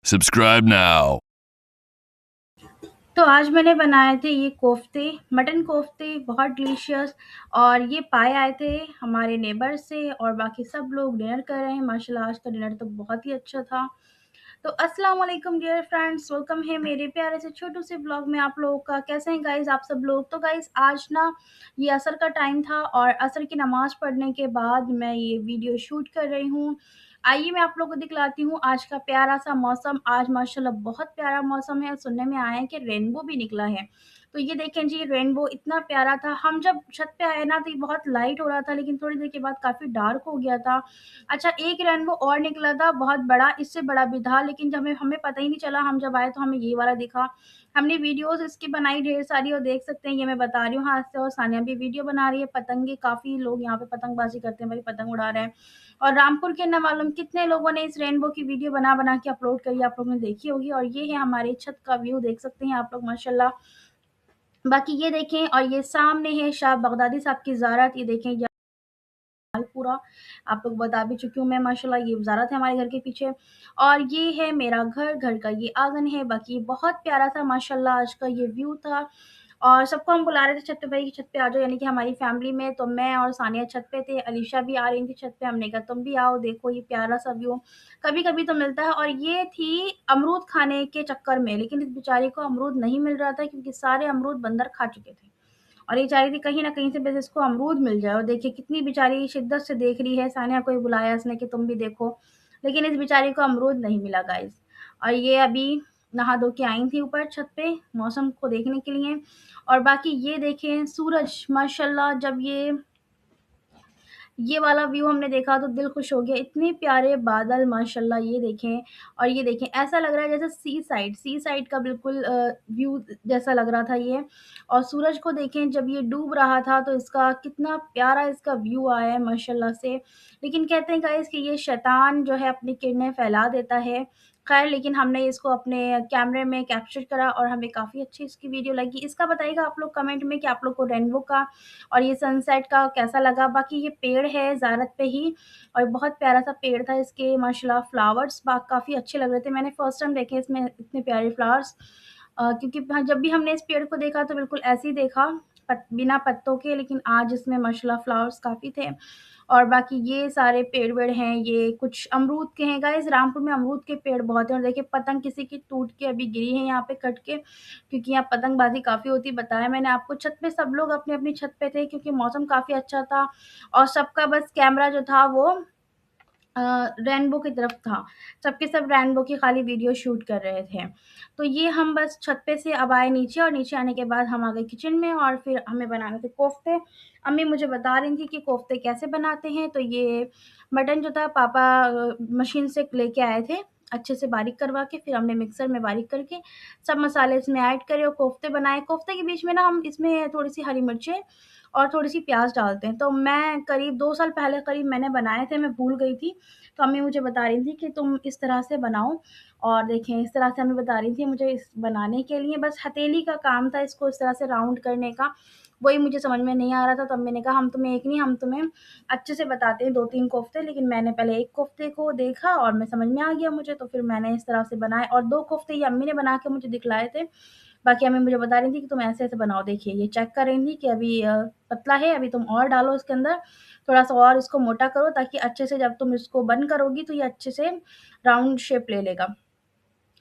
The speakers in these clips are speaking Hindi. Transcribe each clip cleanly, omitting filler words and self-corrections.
Subscribe now. तो आज मैंने बनाए थे ये कोफ्ते, मटन कोफ्ते बहुत डिलीशियस। और ये पाए आए थे हमारे नेबर से और बाकी सब लोग डिनर कर रहे हैं। माशाल्लाह आज का डिनर तो बहुत ही अच्छा था। तो अस्सलाम वालेकुम डियर फ्रेंड्स, वेलकम है मेरे प्यारे से छोटू से ब्लॉग में आप लोगों का। कैसे हैं गाइस आप सब लोग? तो गाइस आज ना ये असर का टाइम था और असर की नमाज पढ़ने के बाद मैं ये वीडियो शूट कर रही हूँ। आइए मैं आप लोगों को दिखलाती हूँ आज का प्यारा सा मौसम। आज माशाल्लाह बहुत प्यारा मौसम है। सुनने में आया है कि रेनबो भी निकला है। तो ये देखें जी, रेनबो इतना प्यारा था। हम जब छत पे आए ना तो ये बहुत लाइट हो रहा था, लेकिन थोड़ी देर के बाद काफ़ी डार्क हो गया था। अच्छा, एक रेनबो और निकला था बहुत बड़ा, इससे बड़ा भी था, लेकिन जब हमें हमें पता ही नहीं चला। हम जब आए तो हमें ये वाला दिखा। हमने वीडियोज़ इसकी बनाई ढेर सारी और देख सकते हैं ये मैं बता रही हूँ हाथ से। और सानिया भी वीडियो बना रही है। पतंगे काफ़ी लोग यहाँ पे पतंगबाज़ी करते हैं भाई, पतंग उड़ा रहे हैं। और रामपुर के ना मालूम कितने लोगों ने इस रेनबो की वीडियो बना-बना के अपलोड करी है, आप लोगों ने देखी होगी। और ये है हमारी छत का व्यू, देख सकते हैं आप लोग माशाल्लाह। बाकी ये देखें, और ये सामने है शाह बगदादी साहब की ज़ियारत। ये देखें पूरा आप लोग बता भी चुकी हूँ मैं माशाल्लाह। ये वज़ारत है हमारे घर के पीछे। और ये है मेरा घर, घर का ये आँगन है। बाकी बहुत प्यारा सा माशाल्लाह आज का ये व्यू था। और सबको हम बुला रहे थे छत पे, भाई छत पे आ जाओ, यानी कि हमारी फैमिली में तो मैं और सानिया छत पे थे, अलीशा भी आ रही थी छत पे। हमने कहा तुम भी आओ, देखो ये प्यारा सा व्यू कभी-कभी तो मिलता है। और ये थी अमरूद खाने के चक्कर में, लेकिन इस बेचारी को अमरूद नहीं मिल रहा था क्योंकि सारे अमरूद बंदर खा चुके थे। और ये चाह रही थी कहीं न कहीं से बस इसको अमरूद मिल जाए। और देखिए कितनी बेचारी शिद्दत से देख रही है। सानिया को भी बुलाया इसने कि तुम भी देखो, लेकिन इस बेचारी को अमरूद नहीं मिला गाइस। और ये अभी नहा धो के आई थी ऊपर छत पे मौसम को देखने के लिए। और बाकी ये देखें सूरज माशाल्लाह, जब ये वाला व्यू हमने देखा तो दिल खुश हो गया। इतने प्यारे बादल माशाल्लाह, ये देखें। और ये देखें ऐसा लग रहा है जैसे सी साइड का बिल्कुल व्यू जैसा लग रहा था ये। और सूरज को देखें जब ये डूब रहा था तो इसका कितना प्यारा इसका व्यू आया है माशाल्लाह से। लेकिन कहते हैं गाइस कि ये शैतान जो है अपनी किरणें फैला देता है। खैर, लेकिन हमने इसको अपने कैमरे में कैप्चर करा और हमें काफ़ी अच्छी इसकी वीडियो लगी। इसका बताइएगा आप लोग कमेंट में कि आप लोग को रेनबो का और ये सनसेट का कैसा लगा। बाकी ये पेड़ है ज़ारत पे ही और बहुत प्यारा-सा पेड़ था। इसके माशाल्लाह फ्लावर्स काफ़ी अच्छे लग रहे थे। मैंने फर्स्ट टाइम देखे इसमें इतने प्यारे फ्लावर्स। क्योंकि हाँ, जब भी हमने इस पेड़ को देखा तो बिल्कुल ऐसे ही देखा, बिना पत्तों के, लेकिन आज इसमें माशाल्लाह फ्लावर्स काफ़ी थे। और बाकी ये सारे पेड़-वेड़ हैं, ये कुछ अमरूद के हैं गाइज़। रामपुर में अमरूद के पेड़ बहुत हैं। और देखिए पतंग किसी की टूट के अभी गिरी है यहाँ पे कट के, क्योंकि यहाँ पतंगबाज़ी काफ़ी होती है। बताया मैंने आपको, छत पे सब लोग अपनी-अपनी छत पे थे क्योंकि मौसम काफ़ी अच्छा था। और सबका बस कैमरा जो था वो रेनबो की तरफ था। सबके सब रेनबो की खाली वीडियो शूट कर रहे थे। तो ये हम बस छत पे से अब आए नीचे, और नीचे आने के बाद हम आ गए किचन में और फिर हमें बनाने थे कोफ्ते। अम्मी मुझे बता रही थी कि कोफ्ते कैसे बनाते हैं। तो ये मटन जो था पापा मशीन से लेके आए थे, अच्छे से बारीक करवा के, फिर हमने मिक्सर में बारीक करके सब मसाले इसमें ऐड करे और कोफ्ते बनाए। कोफ्ते के बीच में ना हम इसमें थोड़ी-सी हरी मिर्चें और थोड़ी-सी प्याज़ डालते हैं। तो मैं करीब 2 साल पहले करीब मैंने बनाए थे, मैं भूल गई थी। तो अम्मी मुझे बता रही थी कि तुम इस तरह से बनाओ। और देखें इस तरह से अम्मी बता रही थी मुझे इस बनाने के लिए, बस हथेली का काम था इसको इस तरह से राउंड करने का। वही मुझे समझ में नहीं आ रहा था, तो अम्मी ने कहा हम तुम्हें एक नहीं, हम तुम्हें अच्छे से बताते हैं 2-3 कोफ्ते। लेकिन मैंने पहले एक कोफ्ते को देखा और मैं समझ में आ गया मुझे, तो फिर मैंने इस तरह से बनाए और 2 कोफ्ते ये अम्मी ने बना के मुझे दिखलाए थे। बाकी अम्मी मुझे बता रही थी कि तुम ऐसे-ऐसे बनाओ। देखिए ये चेक कर रही थी कि अभी पतला है, अभी तुम और डालो इसके अंदर, थोड़ा-सा और इसको मोटा करो ताकि अच्छे से जब तुम इसको बंद करोगी तो ये अच्छे से राउंड शेप ले लेगा,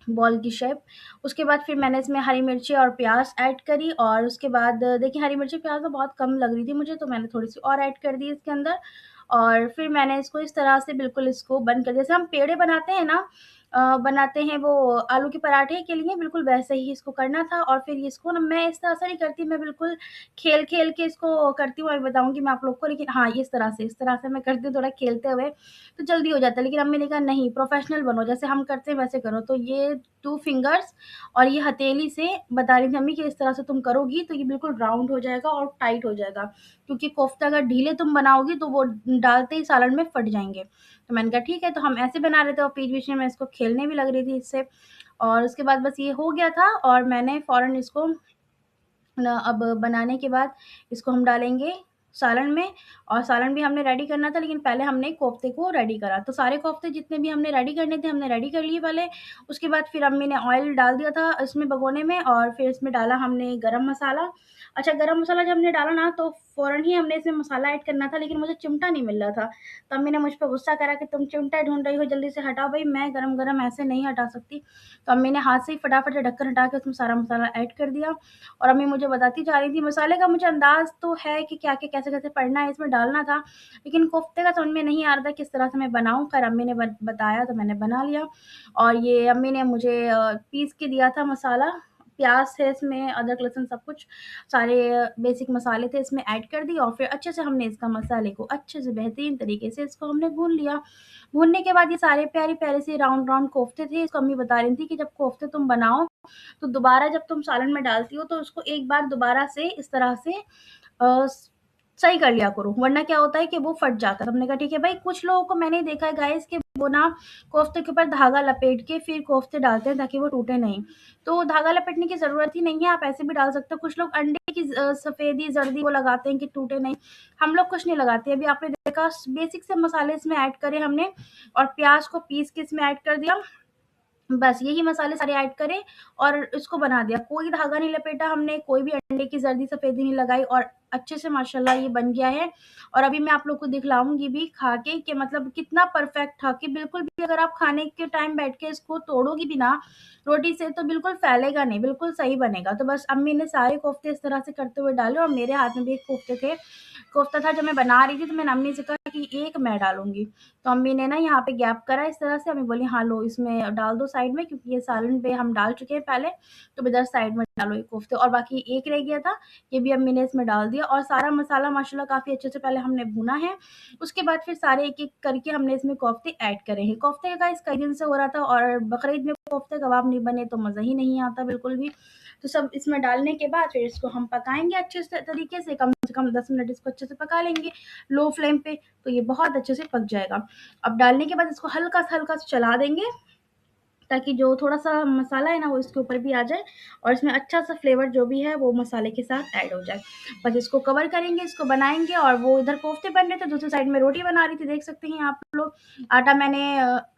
बॉल की शेप। उसके बाद फिर मैंने इसमें हरी मिर्ची और प्याज़ ऐड करी और उसके बाद देखिए हरी मिर्ची प्याज़ तो बहुत कम लग रही थी मुझे, तो मैंने थोड़ी-सी और ऐड कर दी इसके अंदर। और फिर मैंने इसको इस तरह से बिल्कुल इसको बंद कर, जैसे हम पेड़े बनाते हैं ना, बनाते हैं वो आलू के पराठे के लिए, बिल्कुल वैसे ही इसको करना था। और फिर इसको ना मैं इस तरह से नहीं करती, मैं बिल्कुल खेल-खेल के इसको करती हूँ, अभी बताऊँगी मैं आप लोग को। लेकिन हाँ, इस तरह से मैं करती हूँ थोड़ा खेलते हुए, तो जल्दी हो जाता है। लेकिन अम्मी ने कहा नहीं, प्रोफ़ेशनल बनो, जैसे हम करते हैं वैसे करो। तो ये 2 फिंगर्स और ये हथेली से बता रही थी अम्मी कि इस तरह से तुम करोगी तो ये बिल्कुल राउंड हो जाएगा और टाइट हो जाएगा। क्योंकि कोफ्ता अगर ढीले तुम बनाओगी तो वो डालते ही सालन में फट जाएँगे। तो मैंने कहा ठीक है, तो हम ऐसे बना रहे थे और बीच-बीच में मैं इसको खेलने भी लग रही थी इससे। और उसके बाद बस ये हो गया था और मैंने फ़ौरन इसको अब बनाने के बाद इसको हम डालेंगे सालन में, और सालन भी हमने रेडी करना था, लेकिन पहले हमने कोफ्ते को रेडी करा। तो सारे कोफ्ते जितने भी हमने रेडी करने थे, हमने रेडी कर लिए पहले। उसके बाद फिर अम्मी ने ऑयल डाल दिया था इसमें भगोने में, और फिर इसमें डाला हमने गरम मसाला। अच्छा, गरम मसाला जब हमने डाला ना, तो फ़ौरन ही हमने इसमें मसाला ऐड करना था, लेकिन मुझे चिमटा नहीं मिल रहा था। तो अम्मी ने मुझ पे गुस्सा करा कि तुम चिमटा ढूँढ रही हो, जल्दी से हटाओ भई, मैं गरम-गरम ऐसे नहीं हटा सकती। तो अम्मी ने हाथ से ही फटाफट से ढक्कन हटा के उसमें सारा मसाला ऐड कर दिया, और अम्मी मुझे बताती जा रही थी। मसाले का मुझे अंदाज़ तो है कि क्या-क्या, कैसे-कैसे पड़ना है, इसमें डालना था, लेकिन कोफ्ते का समझ में नहीं आ रहा था किस तरह से मैं बनाऊँ। खैर अम्मी ने बताया तो मैंने बना लिया, और ये अम्मी ने मुझे पीस के दिया था मसाला। प्याज़ है इसमें, अदरक, लहसुन सब कुछ, सारे बेसिक मसाले थे इसमें ऐड कर दिए, और फिर अच्छे से हमने इसका मसाले को अच्छे से बेहतरीन तरीके से इसको हमने भून लिया। भूनने के बाद ये सारे प्यारे-प्यारे से राउंड-राउंड कोफ्ते थे। इसको अम्मी बता रही थी कि जब कोफ्ते तुम बनाओ, तो दोबारा जब तुम सालन में डालती हो, तो उसको एक बार दोबारा से इस तरह से अ, सही कर लिया करो, वरना क्या होता है कि वो फट जाता है। तो हमने कहा ठीक है भाई। कुछ लोगों को मैंने देखा है गाइस कि वो ना कोफ्ते के ऊपर धागा लपेट के फिर कोफ्ते डालते हैं ताकि वो टूटे नहीं। तो धागा लपेटने की ज़रूरत ही नहीं है, आप ऐसे भी डाल सकते हो। कुछ लोग अंडे की सफ़ेदी, ज़र्दी वो लगाते हैं कि टूटे नहीं। हम लोग कुछ नहीं लगाते। अभी आपने देखा, बेसिक से मसाले इसमें ऐड करे हमने, और प्याज़ को पीस के इसमें ऐड कर दिया। बस यही मसाले सारे ऐड करे और इसको बना दिया। कोई धागा नहीं लपेटा हमने, कोई भी अंडे की ज़र्दी सफ़ेदी नहीं लगाई, और अच्छे से माशाल्लाह ये बन गया है। और अभी मैं आप लोग को दिखलाऊँगी भी खा के कि मतलब कितना परफ़ेक्ट था, कि बिल्कुल भी अगर आप खाने के टाइम बैठ के इसको तोड़ोगी भी ना रोटी से, तो बिल्कुल फैलेगा नहीं, बिल्कुल सही बनेगा। तो बस अम्मी ने सारे कोफ्ते इस तरह से करते हुए डाले, और मेरे हाथ में भी एक कोफ्ता था जब मैं बना रही थी, तो मैंने अम्मी से कहा कि एक मैं डालूँगी। तो अम्मी ने ना यहाँ पे गैप करा इस तरह से, अम्मी बोली हाँ लो इसमें डाल दो साइड में, क्योंकि ये सालन पे हम डाल चुके हैं पहले, तो इधर साइड में डालो ये कोफ्ते। और बाकी एक रह गया था, ये भी अम्मी ने इसमें डाल दिया, और सारा मसाला माशाल्लाह काफ़ी अच्छे से पहले हमने भुना है। उसके बाद फिर सारे एक-एक करके हमने इसमें कोफ्ते ऐड करे हैं। कोफ्ते का गाइस कई दिन से हो रहा था, और बकरीद में कोफ्ते कबाब नहीं बने तो मज़ा ही नहीं आता बिल्कुल भी। तो सब इसमें डालने के बाद फिर इसको हम पकाएँगे अच्छे से तरीके से कम 10 मिनट इसको अच्छे से पका लेंगे लो फ्लेम पे, तो ये बहुत अच्छे से पक जाएगा। अब डालने के बाद इसको हल्का सा चला देंगे, ताकि जो थोड़ा-सा मसाला है ना वो इसके ऊपर भी आ जाए, और इसमें अच्छा-सा फ्लेवर जो भी है वो मसाले के साथ ऐड हो जाए। बस इसको कवर करेंगे, इसको बनाएँगे, और वो इधर कोफ्ते बन रहे थे, दूसरी साइड में रोटी बना रही थी, देख सकते हैं आप लोग। आटा मैंने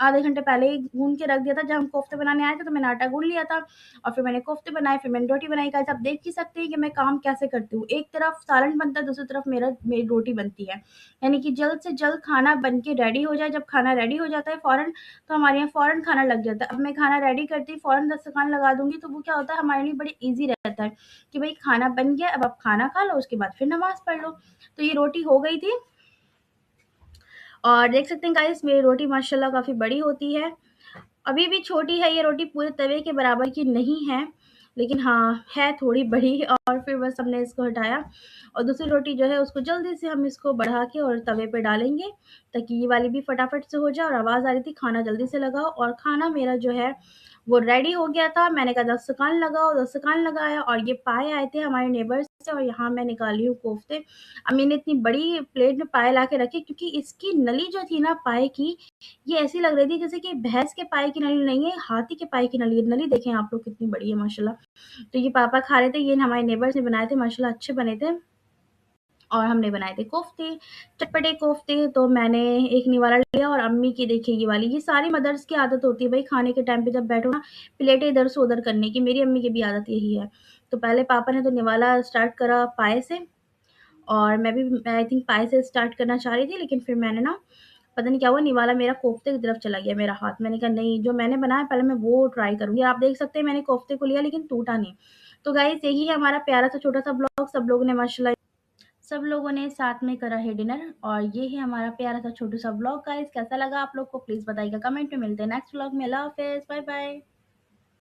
आधे घंटे पहले ही गूँध के रख दिया था, जब हम कोफ्ते बनाने आए थे तो मैंने आटा गूँध लिया था, और फिर मैंने कोफ्ते बनाए, फिर मैंने रोटी बनाई। गाइस आप देख ही सकते हैं कि मैं काम कैसे करती हूँ। एक तरफ सालन बनता है, दूसरी तरफ मेरी रोटी बनती है। यानी कि जल्द से जल्द खाना बन के रेडी हो जाए। जब खाना रेडी हो जाता है फ़ौरन, तो हमारे यहाँ फ़ौरन खाना लग जाता है। अब मैं खाना रेडी करते ही फ़ौरन दस्तरख़्वान लगा दूँगी, तो वो क्या होता है हमारे लिए बड़े ईज़ी रहता है कि भई खाना बन गया, अब आप खाना खा लो, उसके बाद फिर नमाज़ पढ़ लो। तो ये रोटी हो गई थी, और देख सकते हैं गाइस मेरी रोटी माशाल्लाह काफ़ी बड़ी होती है। अभी भी छोटी है ये रोटी, पूरे तवे के बराबर की नहीं है, लेकिन हाँ, है थोड़ी बड़ी। और फिर बस हमने इसको हटाया, और दूसरी रोटी जो है उसको जल्दी से हम इसको बढ़ा के और तवे पे डालेंगे, ताकि ये वाली भी फटाफट से हो जाए। और आवाज़ आ रही थी खाना जल्दी से लगाओ, और खाना मेरा जो है वो रेडी हो गया था। मैंने कहा दस्तरख़्वान लगाओ, दस्तरख़्वान लगाया, और ये पाए आए थे हमारे नेबर्स से, और यहाँ मैं निकाली हूँ कोफ्ते। अम्मी ने इतनी बड़ी प्लेट में पाए ला के रखे, क्योंकि इसकी नली जो थी ना पाए की, ये ऐसी लग रही थी जैसे कि भैंस के पाए की नली नहीं है, हाथी के पाए की नली है। नली देखें आप लोग कितनी बड़ी है माशाल्लाह। तो ये पापा खा रहे थे, ये हमारे नेबर्स ने बनाए थे, माशाल्लाह अच्छे बने थे। और हमने बनाए थे कोफ्ते, चटपटे कोफ्ते। तो मैंने एक निवाला लिया, और अम्मी की देखिए ये वाली, ये सारी मदर्स की आदत होती है भई खाने के टाइम पे जब बैठो ना, प्लेटें इधर से उधर करने की। मेरी अम्मी की भी आदत यही है। तो पहले पापा ने तो निवाला स्टार्ट करा पाए से, और मैं भी आई थिंक पाए से स्टार्ट करना चाह रही थी, लेकिन फिर मैंने ना पता नहीं क्या हुआ, निवाला मेरा कोफ्ते की तरफ चला गया मेरा हाथ। मैंने कहा नहीं, जो मैंने बनाया पहले मैं वो ट्राई करूँगी। आप देख सकते हैं मैंने कोफ्ते को लिया, लेकिन टूटा नहीं। तो गाइस यही है हमारा प्यारा-सा छोटा-सा ब्लॉग। सब लोगों ने साथ में करा है डिनर, और ये है हमारा प्यारा-सा छोटू-सा ब्लॉग। गाइस कैसा लगा आप लोग को प्लीज़ बताइएगा कमेंट में। मिलते हैं नेक्स्ट व्लॉग में। अल्लाह हाफ़िज़, बाय बाय।